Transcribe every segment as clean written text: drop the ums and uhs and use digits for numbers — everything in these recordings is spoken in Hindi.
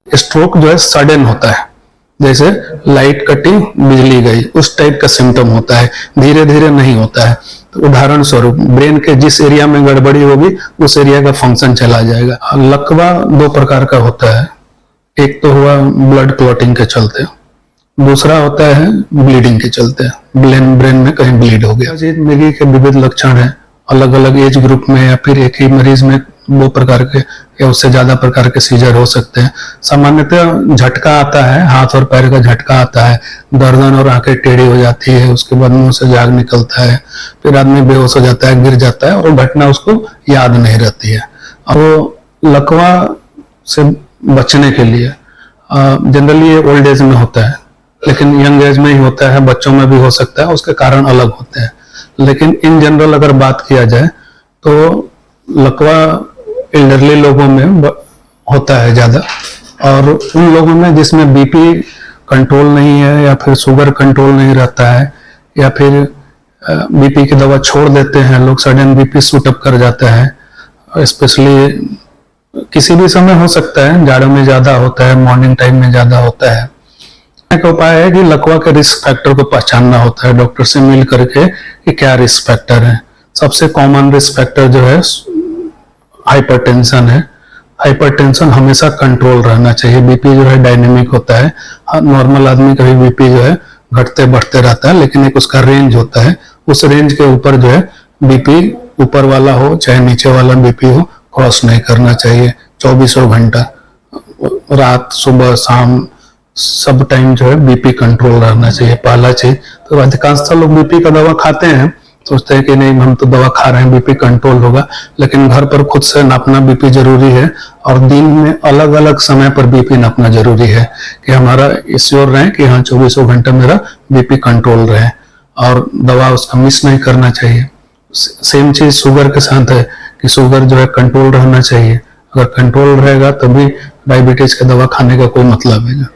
स्ट्रोक जो है सडन होता है, जैसे लाइट कटी बिजली गई, उस टाइप का सिम्टम होता है, धीरे धीरे नहीं होता है। तो उदाहरण स्वरूप ब्रेन के जिस एरिया में गड़बड़ी होगी उस एरिया का फंक्शन चला जाएगा। लकवा दो प्रकार का होता है, एक तो हुआ ब्लड क्लॉटिंग के चलते, दूसरा होता है ब्लीडिंग के चलते, ब्रेन में कहीं ब्लीड हो गया। मिर्गी के विविध लक्षण है, अलग अलग एज ग्रुप में या फिर एक ही मरीज में दो प्रकार के या उससे ज्यादा प्रकार के सीजर हो सकते हैं। सामान्यतः झटका आता है, हाथ और पैर का झटका आता है, गर्दन और आंखें टेढ़ी हो जाती है, उसके बाद मुंह से झाग निकलता है, फिर आदमी बेहोश हो जाता है, गिर जाता है और घटना उसको याद नहीं रहती है। और लकवा से बचने के लिए जनरली ये ओल्ड एज में होता है, लेकिन यंग एज में ही होता है, बच्चों में भी हो सकता है, उसके कारण अलग होते हैं। लेकिन इन जनरल अगर बात किया जाए तो लकवा एल्डरली लोगों में होता है ज्यादा, और उन लोगों में जिसमें बीपी कंट्रोल नहीं है या फिर शुगर कंट्रोल नहीं रहता है या फिर बीपी की दवा छोड़ देते हैं लोग, सडन बीपी शूट अप कर जाता है। स्पेशली किसी भी समय हो सकता है, जाड़ों में ज्यादा होता है, मॉर्निंग टाइम में ज्यादा होता है। एक उपाय है कि लकवा के रिस्क फैक्टर को पहचानना होता है डॉक्टर से मिल करके कि क्या रिस्क फैक्टर है। सबसे कॉमन रिस्क फैक्टर जो है हाइपरटेंशन है। हाइपरटेंशन हमेशा कंट्रोल रहना चाहिए। बीपी जो है डायनेमिक होता है, नॉर्मल आदमी का भी बीपी जो है घटते बढ़ते रहता है, लेकिन एक उसका रेंज होता है, उस रेंज के ऊपर जो है बीपी ऊपर वाला हो चाहे नीचे वाला बीपी हो क्रॉस नहीं करना चाहिए। 24 घंटा रात सुबह शाम सब टाइम जो है बीपी कंट्रोल रहना चाहिए पहला चीज। तो अधिकांशतः लोग बीपी का दवा खाते हैं, सोचते हैं कि नहीं हम तो दवा खा रहे हैं बीपी कंट्रोल होगा, लेकिन घर पर खुद से नापना बीपी जरूरी है और दिन में अलग अलग समय पर बीपी नापना जरूरी है कि हमारा श्योर रहे कि हाँ 24 घंटे मेरा बीपी कंट्रोल रहे, और दवा उसका मिस नहीं करना चाहिए। सेम चीज शुगर के साथ है कि शुगर जो है कंट्रोल रहना चाहिए, अगर कंट्रोल रहेगा तभी डायबिटीज की दवा खाने का कोई मतलब है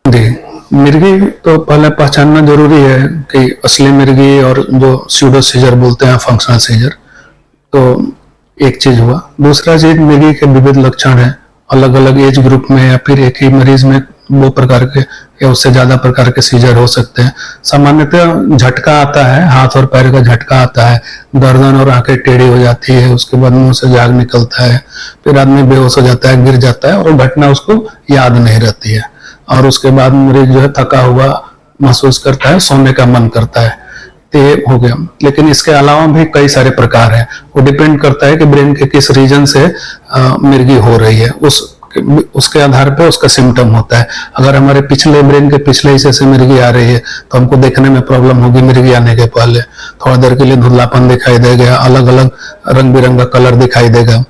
जी। मिर्गी तो पहले पहचानना जरूरी है कि असली मिर्गी और जो स्यूडो सीजर बोलते हैं फंक्शनल सीजर, तो एक चीज हुआ। दूसरा चीज मिर्गी के विविध लक्षण है, अलग अलग एज ग्रुप में या फिर एक ही मरीज में दो प्रकार के या उससे ज्यादा प्रकार के सीजर हो सकते हैं। सामान्यतः झटका आता है, हाथ और पैर का झटका आता है, गर्दन और आंखें टेढ़ी हो जाती है, उसके बाद मुंह से झाग निकलता है, फिर आदमी बेहोश हो जाता है, गिर जाता है और घटना उसको याद नहीं रहती है, और उसके बाद मरीज जो है थका हुआ महसूस करता है, सोने का मन करता है, तो ये हो गया। लेकिन इसके अलावा भी कई सारे प्रकार हैं, वो डिपेंड करता है कि ब्रेन के किस रीजन से मिर्गी हो रही है, उसके आधार पे उसका सिम्टम होता है। अगर हमारे पिछले ब्रेन के पिछले हिस्से से मिर्गी आ रही है तो हमको देखने में प्रॉब्लम होगी मिर्गी आने के पहले, थोड़ा देर के लिए धुंधलापन दिखाई देगा, अलग अलग रंग बिरंगा कलर दिखाई देगा।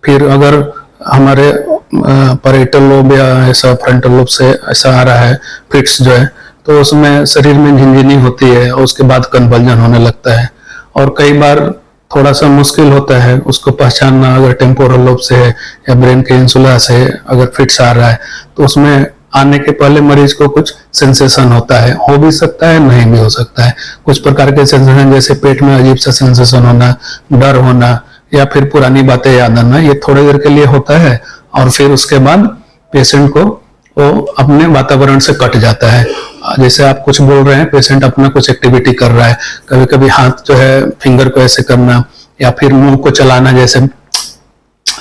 फिर अगर हमारे पैराइटल लोब या ऐसा फ्रंटल लोब से ऐसा आ रहा है फिट्स जो है, तो उसमें शरीर में झिनझिनी होती है और उसके बाद कन्वल्जन होने लगता है, और कई बार थोड़ा सा मुश्किल होता है उसको पहचानना। अगर टेम्पोरल लोब से है या ब्रेन के इंसुला से अगर फिट्स आ रहा है तो उसमें आने के पहले मरीज को कुछ सेंसेशन होता है, हो भी सकता है नहीं भी हो सकता है। कुछ प्रकार के सेंसेशन जैसे पेट में अजीब सा सेंसेशन होना, डर होना या फिर पुरानी बातें याद आना, ये थोड़ी देर के लिए होता है और फिर उसके बाद पेशेंट को वो अपने वातावरण से कट जाता है। जैसे आप कुछ बोल रहे हैं, पेशेंट अपना कुछ एक्टिविटी कर रहा है, कभी कभी हाथ जो है फिंगर को ऐसे करना या फिर मुंह को चलाना, जैसे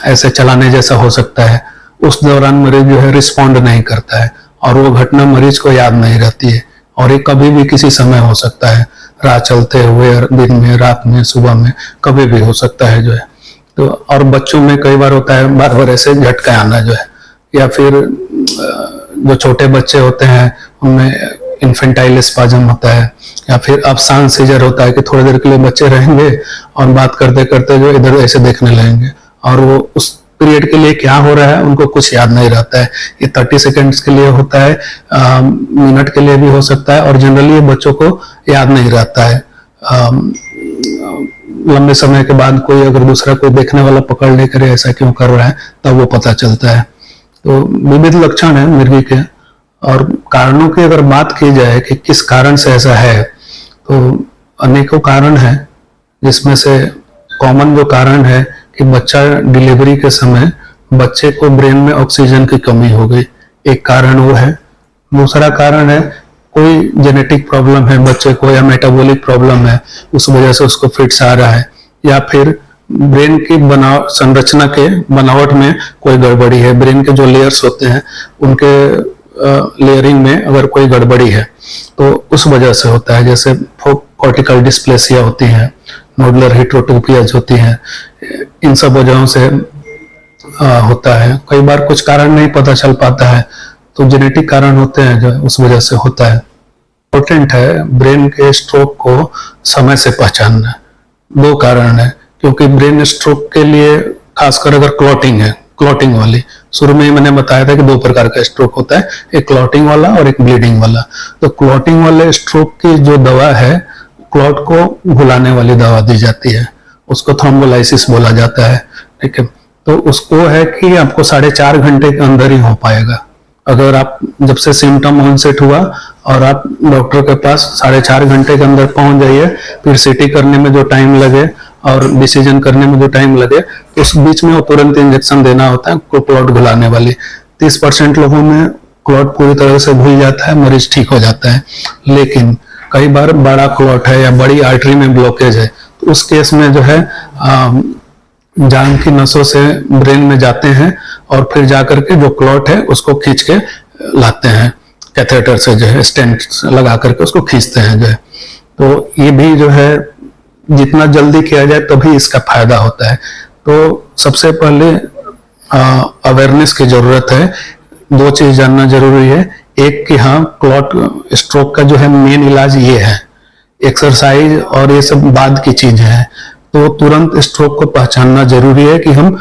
ऐसे चलाने जैसा हो सकता है, उस दौरान मरीज जो है रिस्पॉन्ड नहीं करता है और वो घटना मरीज को याद नहीं रहती है, और ये कभी भी किसी समय हो सकता है, राह चलते हुए, दिन में, रात में, सुबह में, कभी भी हो सकता है जो है। तो और बच्चों में कई बार होता है बार बार ऐसे झटका आना जो है, या फिर जो छोटे बच्चे होते हैं उनमें इन्फेंटाइल स्पाज्म होता है, या फिर अबसान सीजर होता है कि थोड़ी देर के लिए बच्चे रहेंगे और बात करते करते जो इधर ऐसे देखने लगेंगे, और वो उस पीरियड के लिए क्या हो रहा है उनको कुछ याद नहीं रहता है। ये 30 सेकेंड्स के लिए होता है, मिनट के लिए भी हो सकता है, और जनरली ये बच्चों को याद नहीं रहता है। लंबे समय के बाद कोई अगर दूसरा कोई देखने वाला पकड़ ले करे ऐसा क्यों कर रहा है तब वो पता चलता है। तो विविध लक्षण है मिर्गी के, और कारणों की अगर बात की जाए कि किस कारण से ऐसा है, तो अनेकों कारण है, जिसमें से कॉमन जो कारण है कि बच्चा डिलीवरी के समय बच्चे को ब्रेन में ऑक्सीजन की कमी हो गई, एक कारण वो है। दूसरा कारण है कोई जेनेटिक प्रॉब्लम है बच्चे को या मेटाबॉलिक प्रॉब्लम है, उस वजह से उसको फिट्स आ रहा है, या फिर ब्रेन की संरचना के बनावट में कोई गड़बड़ी है, ब्रेन के जो लेयर्स होते हैं उनके लेयरिंग में अगर कोई गड़बड़ी है तो उस वजह से होता है। जैसे कॉर्टिकल डिस्प्लेसिया होती है, नोडुलर हेटरोटोपियाज होती हैं, इन सब वजहों से होता है। कई बार कुछ कारण नहीं पता चल पाता है, तो जेनेटिक कारण होते हैं जो उस वजह से होता है। इम्पोर्टेंट है ब्रेन के स्ट्रोक को समय से पहचानना। दो कारण है, क्योंकि ब्रेन स्ट्रोक के लिए खासकर अगर क्लॉटिंग है, क्लॉटिंग वाली, शुरू में ही मैंने बताया था कि दो प्रकार का स्ट्रोक होता है, एक क्लॉटिंग वाला और एक ब्लीडिंग वाला। तो क्लॉटिंग वाले स्ट्रोक की जो दवा है, क्लॉट को घुलाने वाली दवा दी जाती है, उसको थ्रोम्बोलाइसिस बोला जाता है। ठीक है, तो उसको है कि आपको 4.5 घंटे के अंदर ही हो पाएगा। अगर आप जब से सिम्टम ऑनसेट हुआ और आप डॉक्टर के पास 4.5 घंटे के अंदर पहुंच जाइए, फिर सीटी करने में जो टाइम लगे और डिसीजन करने में जो टाइम लगे, उस बीच में वो तुरंत इंजेक्शन देना होता है क्लॉट घुलाने वाली। 30% लोगों में क्लॉट पूरी तरह से घुल जाता है, मरीज ठीक हो जाता है। लेकिन कई बार बड़ा क्लॉट है या बड़ी आर्टरी में ब्लॉकेज है, तो उस केस में जो है जान की नसों से ब्रेन में जाते हैं और फिर जाकर के जो क्लॉट है उसको खींच के लाते हैं, कैथेटर से जो है स्टेंट लगा करके उसको खींचते हैं जो है। तो ये भी जो है जितना जल्दी किया जाए तभी इसका फायदा होता है। तो सबसे पहले अवेयरनेस की जरूरत है। दो चीज जानना जरूरी है, एक कि हाँ क्लॉट स्ट्रोक का जो है मेन इलाज ये है, एक्सरसाइज और ये सब बाद की चीज है। तो तुरंत स्ट्रोक को पहचानना जरूरी है कि हम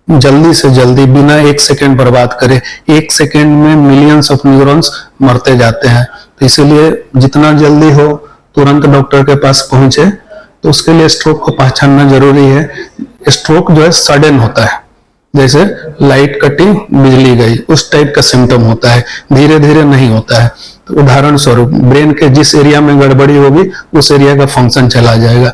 जल्दी से जल्दी बिना 1 सेकेंड बर्बाद करें। 1 सेकेंड में मिलियंस ऑफ न्यूरॉन्स मरते जाते हैं, तो इसीलिए जितना जल्दी हो तुरंत डॉक्टर के पास पहुंचे। तो उसके लिए स्ट्रोक को पहचानना जरूरी है। स्ट्रोक जो है सडन होता है, जैसे लाइट कटी बिजली गई, उस टाइप का सिम्टम होता है, धीरे धीरे नहीं होता है। तो उदाहरण स्वरूप ब्रेन के जिस एरिया में गड़बड़ी होगी उस एरिया का फंक्शन चला जाएगा।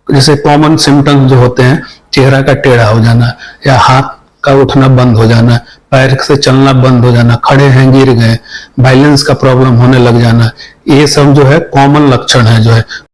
जैसे कॉमन सिम्टम्स जो होते हैं, चेहरा का टेढ़ा हो जाना या हाथ का उठना बंद हो जाना, पैर से चलना बंद हो जाना, खड़े हैं गिर गए, बैलेंस का प्रॉब्लम होने लग जाना, ये सब जो है कॉमन लक्षण है जो है।